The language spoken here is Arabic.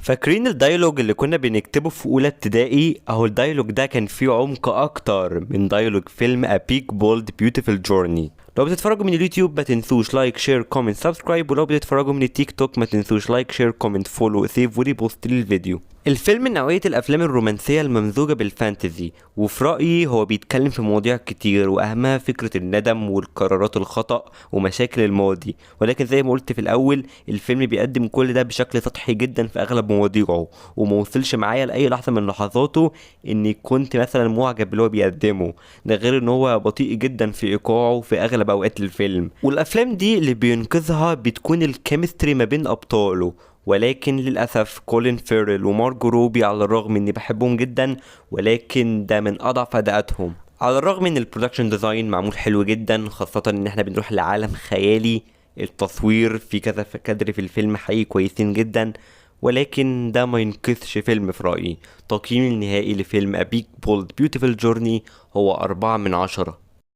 فاكرين الدايلوج اللي كنا بنكتبه في اولى ابتدائي؟ اهو الدايلوج ده كان فيه عمق اكتر من دايلوج فيلم A Big Bold Beautiful Journey. لو بتتفرجوا من اليوتيوب ما تنسوش لايك شير كومنت سبسكرايب، ولو بتتفرجوا من التيك توك ما تنسوش لايك شير كومنت فولو سيف وريبوست للفيديو. الفيلم من نوعية الافلام الرومانسية الممزوجة بالفانتزي، وفي رأيي هو بيتكلم في مواضيع كتير واهمها فكرة الندم والقرارات الخطأ ومشاكل الماضي، ولكن زي ما قلت في الاول الفيلم بيقدم كل ده بشكل سطحي جدا في اغلب مواضيعه، وما وصلش معايا لاي لحظة من لحظاته اني كنت مثلا معجب باللي هو بيقدمه. ده غير ان هو بطيء جدا في ايقاعه في اغلب اوقات الفيلم، والافلام دي اللي بينقذها بتكون الكيمستري ما بين ابطاله. ولكن للأسف كولين فيرل ومارجو روبي على الرغم اني بحبهم جدا، ولكن ده من اضعف اداءاتهم. على الرغم ان البرودكشن ديزاين معمول حلو جدا، خاصة ان احنا بنروح لعالم خيالي، التصوير في كذا كادر في الفيلم حقيقي كويسين جدا، ولكن ده ما ينقذش فيلم في رأيي. تقييمي النهائي لفيلم A Big Bold Beautiful Journey هو 4/10.